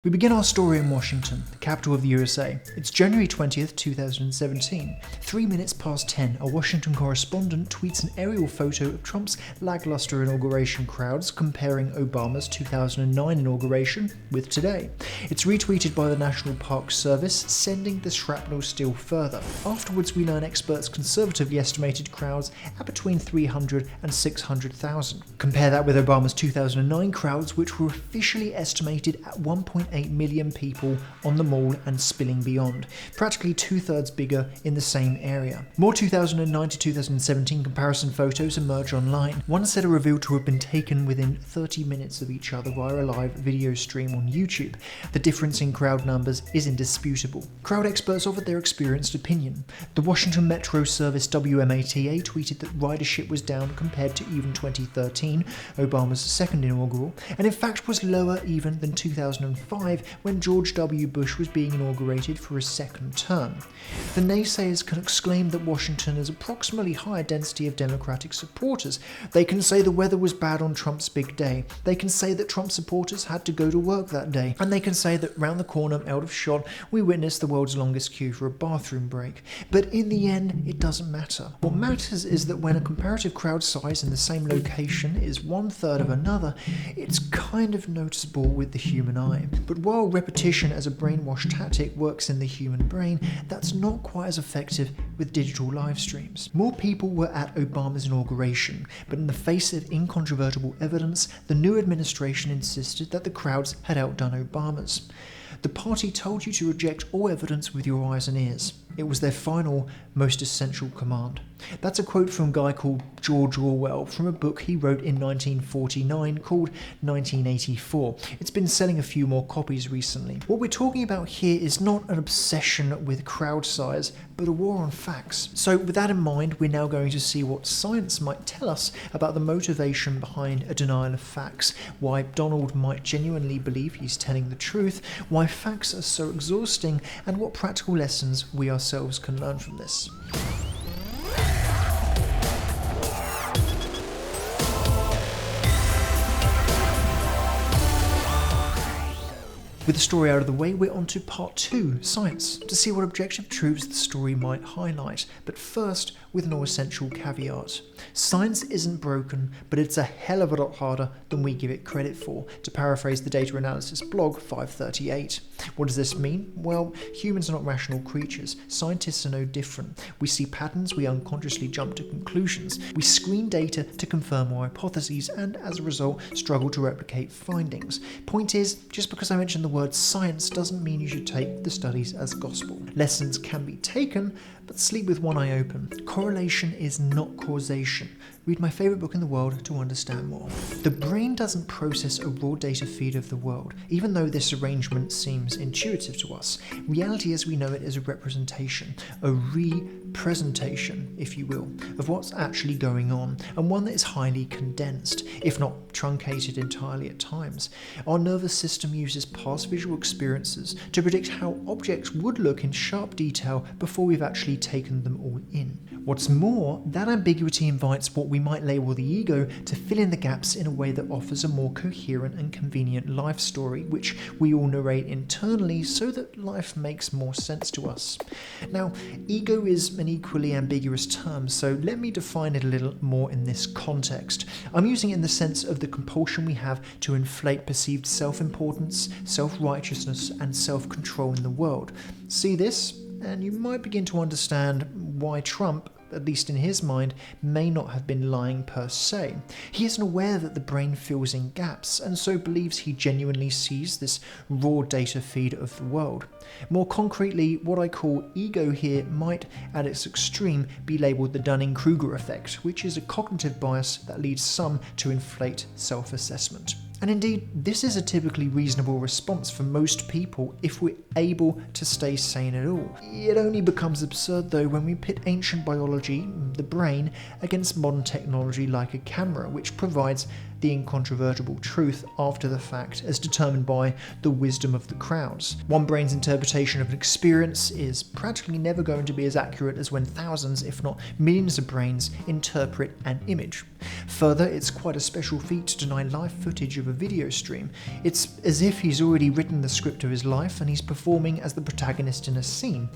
We begin our story in Washington, the capital of the USA. It's January 20th, 2017. 3 minutes past 10, a Washington correspondent tweets an aerial photo of Trump's lackluster inauguration crowds comparing Obama's 2009 inauguration with today. It's retweeted by the National Park Service, sending the shrapnel still further. Afterwards, we learn experts conservatively estimated crowds at between 300 and 600,000. Compare that with Obama's 2009 crowds, which were officially estimated at 1.8 million people on the Mall and spilling beyond, practically two-thirds bigger in the same area. More 2009 to 2017 comparison photos emerge online. One set are revealed to have been taken within 30 minutes of each other via a live video stream on YouTube. The difference in crowd numbers is indisputable. Crowd experts offered their experienced opinion. The Washington Metro service WMATA tweeted that ridership was down compared to even 2013, Obama's second inaugural, and in fact was lower even than 2005 when George W. Bush was being inaugurated for his second term. The naysayers can exclaim that Washington has approximately higher density of Democratic supporters. They can say the weather was bad on Trump's big day. They can say that Trump supporters had to go to work that day. And they can say that round the corner, out of shot, we witnessed the world's longest queue for a bathroom break. But in the end, it doesn't matter. What matters is that when a comparative crowd size in the same location is 1/3 of another, it's kind of noticeable with the human eye. But while repetition as a brainwash tactic works in the human brain, that's not quite as effective with digital live streams. More people were at Obama's inauguration, but in the face of incontrovertible evidence, the new administration insisted that the crowds had outdone Obama's. The party told you to reject all evidence with your eyes and ears. It was their final, most essential command. That's a quote from a guy called George Orwell from a book he wrote in 1949 called 1984. It's been selling a few more copies recently. What we're talking about here is not an obsession with crowd size, but a war on facts. So with that in mind, we're now going to see what science might tell us about the motivation behind a denial of facts, why Donald might genuinely believe he's telling the truth, why facts are so exhausting, and what practical lessons we ourselves can learn from this. With the story out of the way, we're on to part 2, science, to see what objective truths the story might highlight. But first, with no essential caveat. Science isn't broken, but it's a hell of a lot harder than we give it credit for, to paraphrase the data analysis blog 538. What does this mean? Well, humans are not rational creatures. Scientists are no different. We see patterns, we unconsciously jump to conclusions. We screen data to confirm our hypotheses and, as a result, struggle to replicate findings. Point is, just because I mentioned the word science doesn't mean you should take the studies as gospel. Lessons can be taken, but sleep with one eye open. Correlation is not causation. Read my favourite book in the world to understand more. The brain doesn't process a raw data feed of the world, even though this arrangement seems intuitive to us. Reality as we know it is a representation, a representation, if you will, of what's actually going on, and one that is highly condensed, if not truncated entirely at times. Our nervous system uses past visual experiences to predict how objects would look in sharp detail before we've actually taken them all in. What's more, that ambiguity invites what we might label the ego to fill in the gaps in a way that offers a more coherent and convenient life story, which we all narrate internally so that life makes more sense to us. Now, ego is an equally ambiguous term, so let me define it a little more in this context. I'm using it in the sense of the compulsion we have to inflate perceived self-importance, self-righteousness, and self-control in the world. See this? And you might begin to understand why Trump, at least in his mind, may not have been lying per se. He isn't aware that the brain fills in gaps, and so believes he genuinely sees this raw data feed of the world. More concretely, what I call ego here might, at its extreme, be labelled the Dunning-Kruger effect, which is a cognitive bias that leads some to inflate self-assessment. And indeed, this is a typically reasonable response for most people if we're able to stay sane at all. It only becomes absurd though when we pit ancient biology, the brain, against modern technology like a camera, which provides the incontrovertible truth after the fact as determined by the wisdom of the crowds. One brain's interpretation of an experience is practically never going to be as accurate as when thousands, if not millions of brains interpret an image. Further, it's quite a special feat to deny live footage of a video stream. It's as if he's already written the script of his life and he's performing as the protagonist in a scene.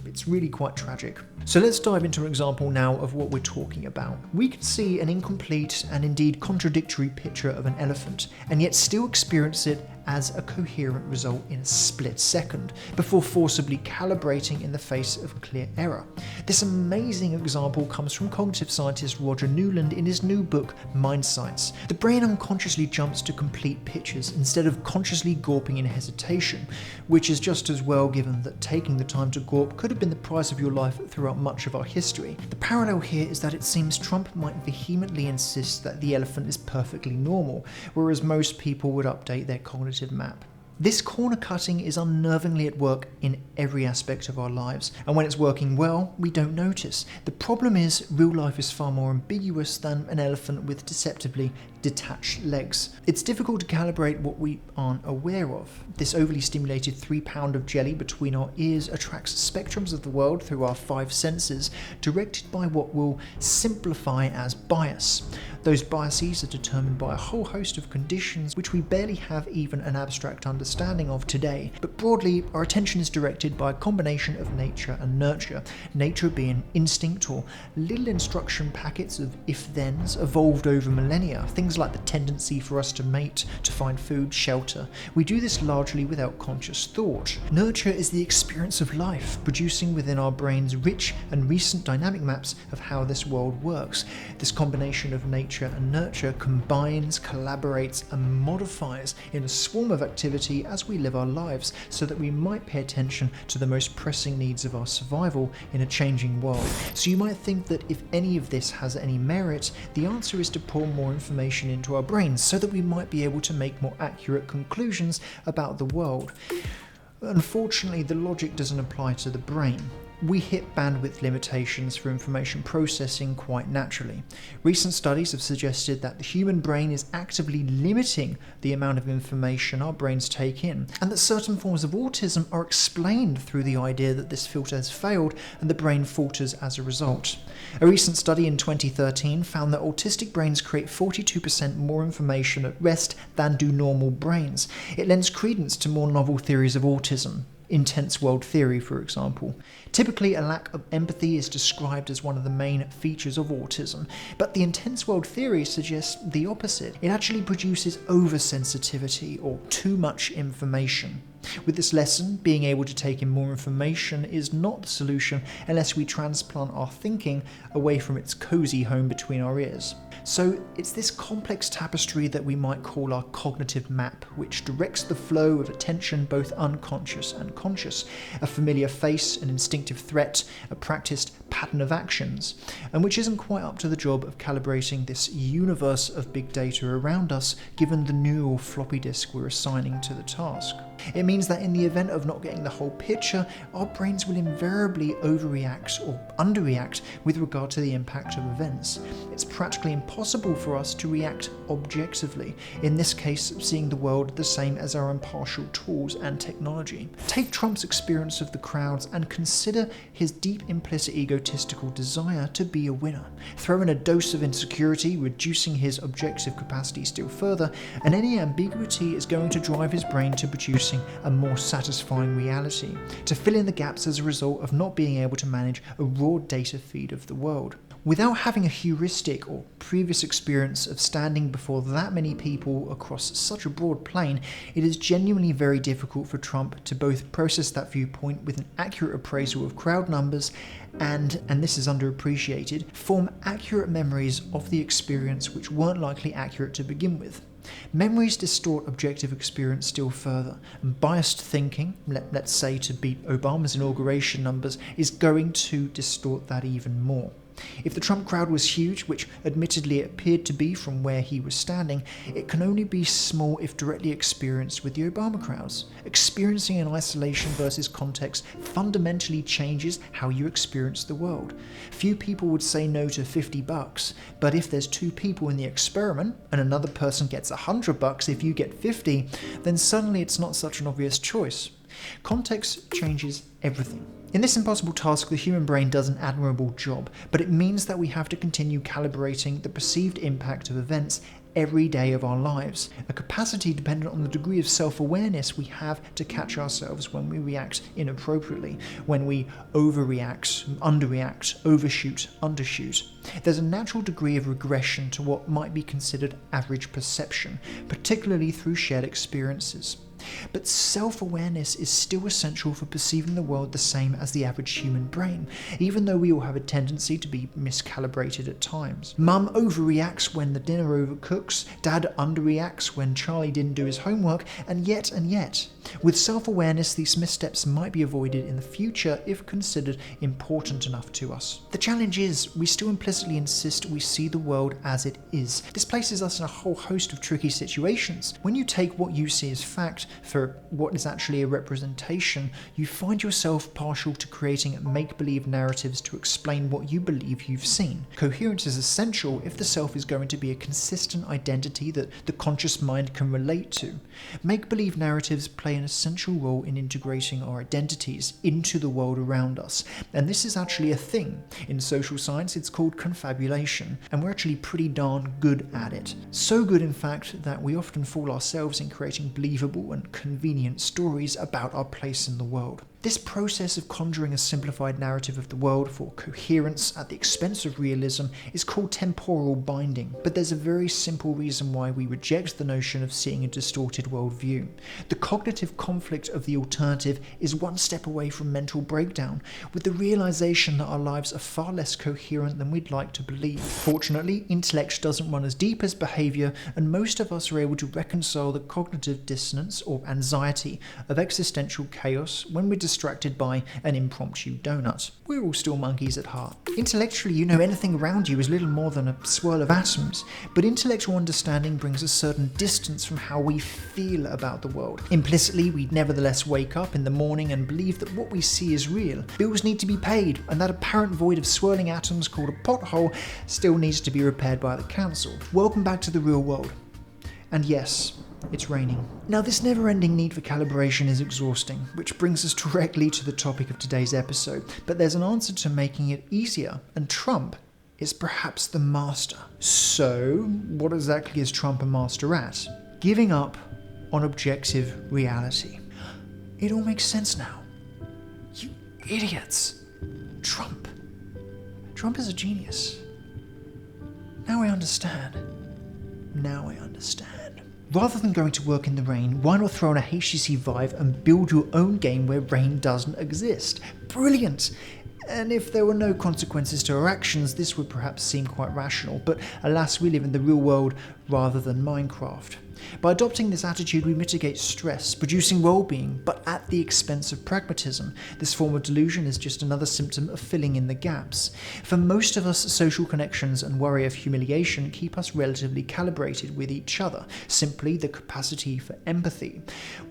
It's really quite tragic. So let's dive into an example now of what we're talking about. We can see an incomplete and indeed contradictory picture of an elephant, and yet still experience it as a coherent result in a split second, before forcibly calibrating in the face of clear error. This amazing example comes from cognitive scientist Roger Newland in his new book, Mindsights. The brain unconsciously jumps to complete pictures instead of consciously gawping in hesitation, which is just as well given that taking the time to gawp could have been the price of your life throughout much of our history. The parallel here is that it seems Trump might vehemently insist that the elephant is perfectly normal, whereas most people would update their cognitive map. This corner cutting is unnervingly at work in every aspect of our lives, and when it's working well, we don't notice. The problem is, real life is far more ambiguous than an elephant with deceptively detached legs. It's difficult to calibrate what we aren't aware of. This overly stimulated 3 pound of jelly between our ears attracts spectrums of the world through our 5 senses, directed by what we'll simplify as bias. Those biases are determined by a whole host of conditions which we barely have even an abstract understanding of today, but broadly our attention is directed by a combination of nature and nurture, nature being instinct or little instruction packets of if-thens evolved over millennia, things like the tendency for us to mate, to find food, shelter. We do this largely without conscious thought. Nurture is the experience of life, producing within our brains rich and recent dynamic maps of how this world works. This combination of nature and nurture combines, collaborates and modifies in a swarm of activity as we live our lives, so that we might pay attention to the most pressing needs of our survival in a changing world. So you might think that if any of this has any merit, the answer is to pour more information into our brains so that we might be able to make more accurate conclusions about the world. Unfortunately, the logic doesn't apply to the brain. We hit bandwidth limitations for information processing quite naturally. Recent studies have suggested that the human brain is actively limiting the amount of information our brains take in, and that certain forms of autism are explained through the idea that this filter has failed and the brain falters as a result. A recent study in 2013 found that autistic brains create 42% more information at rest than do normal brains. It lends credence to more novel theories of autism. Intense world theory, for example. Typically, a lack of empathy is described as one of the main features of autism, but the intense world theory suggests the opposite. It actually produces oversensitivity or too much information. With this lesson, being able to take in more information is not the solution unless we transplant our thinking away from its cozy home between our ears. So it's this complex tapestry that we might call our cognitive map, which directs the flow of attention both unconscious and conscious, a familiar face, an instinctive threat, a practiced pattern of actions, and which isn't quite up to the job of calibrating this universe of big data around us given the neural floppy disk we're assigning to the task. It means that in the event of not getting the whole picture, our brains will invariably overreact or underreact with regard to the impact of events. It's practically impossible for us to react objectively, in this case seeing the world the same as our impartial tools and technology. Take Trump's experience of the crowds and consider his deep implicit egotistical desire to be a winner. Throw in a dose of insecurity, reducing his objective capacity still further, and any ambiguity is going to drive his brain to producing a more satisfying reality, to fill in the gaps as a result of not being able to manage a raw data feed of the world. Without having a heuristic or previous experience of standing before that many people across such a broad plane, it is genuinely very difficult for Trump to both process that viewpoint with an accurate appraisal of crowd numbers and this is underappreciated, form accurate memories of the experience which weren't likely accurate to begin with. Memories distort objective experience still further, and biased thinking, let's say to beat Obama's inauguration numbers, is going to distort that even more. If the Trump crowd was huge, which admittedly it appeared to be from where he was standing, it can only be small if directly experienced with the Obama crowds. Experiencing in isolation versus context fundamentally changes how you experience the world. Few people would say no to $50, but if there's 2 people in the experiment and another person gets $100 if you get 50, then suddenly it's not such an obvious choice. Context changes everything. In this impossible task, the human brain does an admirable job, but it means that we have to continue calibrating the perceived impact of events every day of our lives, a capacity dependent on the degree of self-awareness we have to catch ourselves when we react inappropriately, when we overreact, underreact, overshoot, undershoot. There's a natural degree of regression to what might be considered average perception, particularly through shared experiences. But self-awareness is still essential for perceiving the world the same as the average human brain, even though we all have a tendency to be miscalibrated at times. Mum overreacts when the dinner overcooks, Dad underreacts when Charlie didn't do his homework, and yet, with self-awareness, these missteps might be avoided in the future if considered important enough to us. The challenge is, we still implicitly insist we see the world as it is. This places us in a whole host of tricky situations. When you take what you see as fact for what is actually a representation, you find yourself partial to creating make-believe narratives to explain what you believe you've seen. Coherence is essential if the self is going to be a consistent identity that the conscious mind can relate to. Make-believe narratives play an essential role in integrating our identities into the world around us, and this is actually a thing. In social science, it's called confabulation, and we're actually pretty darn good at it. So good, in fact, that we often fool ourselves in creating believable and convenient stories about our place in the world. This process of conjuring a simplified narrative of the world for coherence at the expense of realism is called temporal binding, but there's a very simple reason why we reject the notion of seeing a distorted worldview. The cognitive conflict of the alternative is one step away from mental breakdown, with the realization that our lives are far less coherent than we'd like to believe. Fortunately, intellect doesn't run as deep as behavior, and most of us are able to reconcile the cognitive dissonance or anxiety of existential chaos when we're distracted by an impromptu donut. We're all still monkeys at heart. Intellectually, you know anything around you is little more than a swirl of atoms, but intellectual understanding brings a certain distance from how we feel about the world. Implicitly, we nevertheless wake up in the morning and believe that what we see is real. Bills need to be paid, and that apparent void of swirling atoms called a pothole still needs to be repaired by the council. Welcome back to the real world. And yes, it's raining. Now, this never-ending need for calibration is exhausting, which brings us directly to the topic of today's episode. But there's an answer to making it easier, and Trump is perhaps the master. So, what exactly is Trump a master at? Giving up on objective reality. It all makes sense now. You idiots. Trump is a genius. Now I understand. Rather than going to work in the rain, why not throw on a HTC Vive and build your own game where rain doesn't exist? Brilliant! And if there were no consequences to our actions, this would perhaps seem quite rational, but alas, we live in the real world rather than Minecraft. By adopting this attitude, we mitigate stress, producing well-being, but at the expense of pragmatism. This form of delusion is just another symptom of filling in the gaps. For most of us, social connections and worry of humiliation keep us relatively calibrated with each other, simply the capacity for empathy.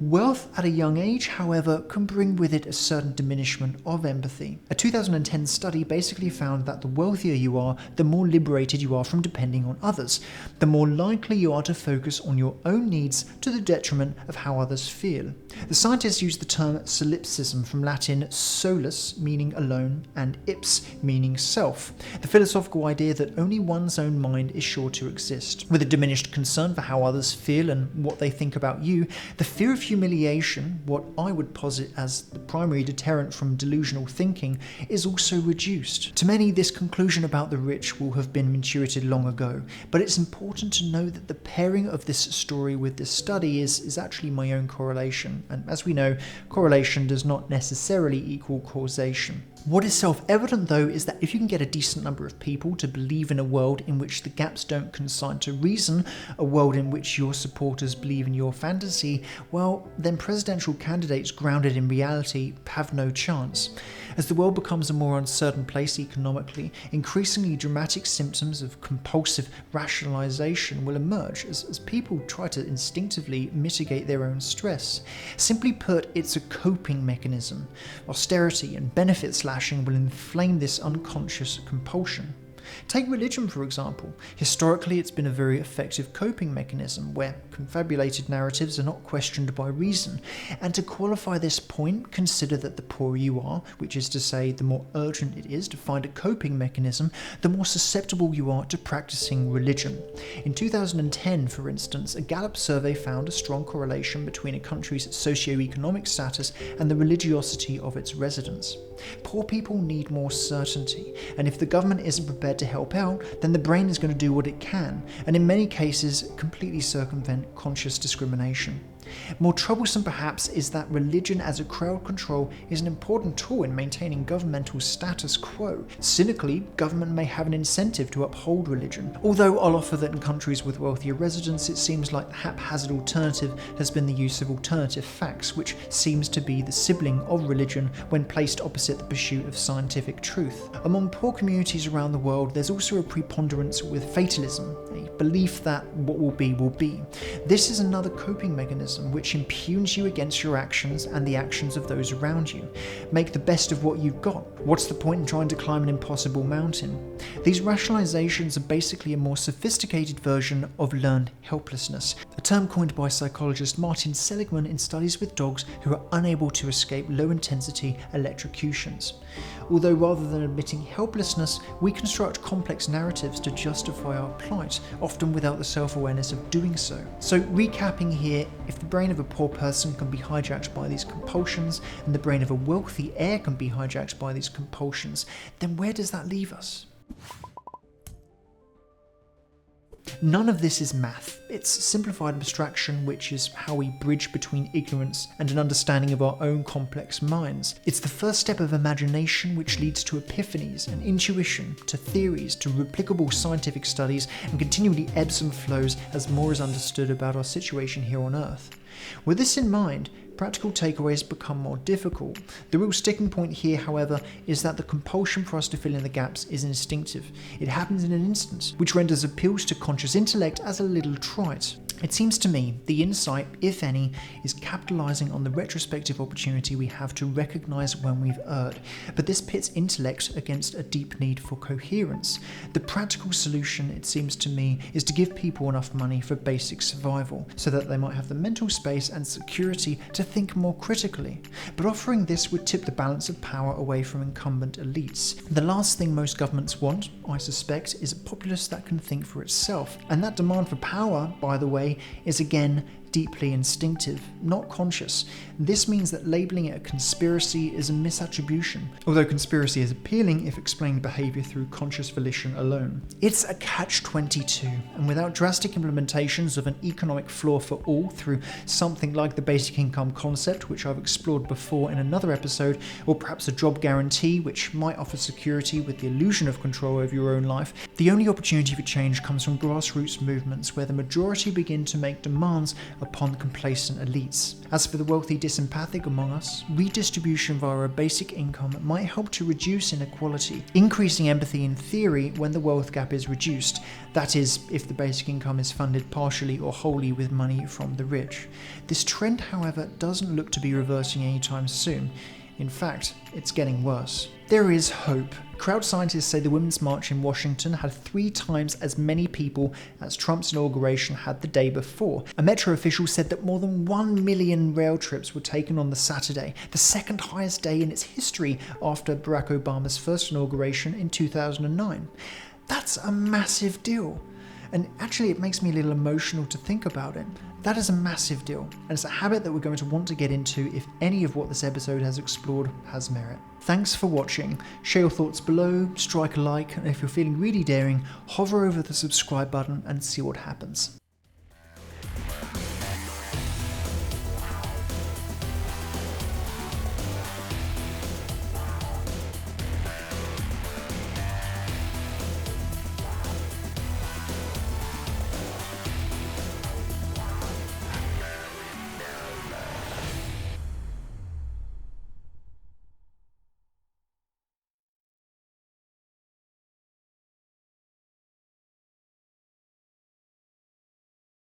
Wealth at a young age, however, can bring with it a certain diminishment of empathy. A 2010 study basically found that the wealthier you are, the more liberated you are from depending on others, the more likely you are to focus on your own needs to the detriment of how others feel. The scientists use the term solipsism from Latin solus, meaning alone, and ips, meaning self, the philosophical idea that only one's own mind is sure to exist. With a diminished concern for how others feel and what they think about you, the fear of humiliation, what I would posit as the primary deterrent from delusional thinking, is also reduced. To many, this conclusion about the rich will have been intuited long ago, but it's important to know that the pairing of this story with this study is actually my own correlation, and as we know, correlation does not necessarily equal causation. What is self-evident though is that if you can get a decent number of people to believe in a world in which the gaps don't consign to reason, a world in which your supporters believe in your fantasy, well, then presidential candidates grounded in reality have no chance. As the world becomes a more uncertain place economically, increasingly dramatic symptoms of compulsive rationalization will emerge as people try to instinctively mitigate their own stress. Simply put, it's a coping mechanism. Austerity and benefit slashing will inflame this unconscious compulsion. Take religion, for example. Historically, it's been a very effective coping mechanism where confabulated narratives are not questioned by reason. And to qualify this point, consider that the poorer you are, which is to say the more urgent it is to find a coping mechanism, the more susceptible you are to practicing religion. In 2010, for instance, a Gallup survey found a strong correlation between a country's socioeconomic status and the religiosity of its residents. Poor people need more certainty, and if the government isn't prepared to help out, then the brain is going to do what it can, and in many cases completely circumvent conscious discrimination. More troublesome perhaps is that religion as a crowd control is an important tool in maintaining governmental status quo. Cynically, government may have an incentive to uphold religion, although I'll offer that in countries with wealthier residents it seems like the haphazard alternative has been the use of alternative facts, which seems to be the sibling of religion when placed opposite the pursuit of scientific truth. Among poor communities around the world, there's also a preponderance with fatalism, a belief that what will be will be. This is another coping mechanism which impugns you against your actions and the actions of those around you. Make the best of what you've got. What's the point in trying to climb an impossible mountain? These rationalizations are basically a more sophisticated version of learned helplessness, a term coined by psychologist Martin Seligman in studies with dogs who are unable to escape low-intensity electrocutions. Although rather than admitting helplessness, we construct complex narratives to justify our plight, often without the self-awareness of doing so. So recapping here, if the brain of a poor person can be hijacked by these compulsions, and the brain of a wealthy heir can be hijacked by these compulsions, then where does that leave us? None of this is math. It's simplified abstraction, which is how we bridge between ignorance and an understanding of our own complex minds. It's the first step of imagination, which leads to epiphanies and intuition, to theories, to replicable scientific studies, and continually ebbs and flows as more is understood about our situation here on Earth. With this in mind, practical takeaways become more difficult. The real sticking point here, however, is that the compulsion for us to fill in the gaps is instinctive. It happens in an instant, which renders appeals to conscious intellect as a little trite. It seems to me the insight, if any, is capitalizing on the retrospective opportunity we have to recognize when we've erred, but this pits intellect against a deep need for coherence. The practical solution, it seems to me, is to give people enough money for basic survival, so that they might have the mental space and security to think more critically. But offering this would tip the balance of power away from incumbent elites. The last thing most governments want, I suspect, is a populace that can think for itself, and that demand for power, by the way, is again deeply instinctive, not conscious. This means that labeling it a conspiracy is a misattribution, although conspiracy is appealing if explained behavior through conscious volition alone. It's a catch-22, and without drastic implementations of an economic floor for all through something like the basic income concept, which I've explored before in another episode, or perhaps a job guarantee which might offer security with the illusion of control over your own life, the only opportunity for change comes from grassroots movements where the majority begin to make demands upon complacent elites. As for the wealthy disempathic among us, redistribution via a basic income might help to reduce inequality, increasing empathy in theory when the wealth gap is reduced, that is, if the basic income is funded partially or wholly with money from the rich. This trend, however, doesn't look to be reversing anytime soon. In fact, it's getting worse. There is hope. Crowd scientists say the Women's March in Washington had 3 times as many people as Trump's inauguration had the day before. A Metro official said that more than 1 million rail trips were taken on the Saturday, the second highest day in its history after Barack Obama's first inauguration in 2009. That's a massive deal. And actually, it makes me a little emotional to think about it. That is a massive deal, and it's a habit that we're going to want to get into if any of what this episode has explored has merit. Thanks for watching. Share your thoughts below, strike a like, and if you're feeling really daring, hover over the subscribe button and see what happens.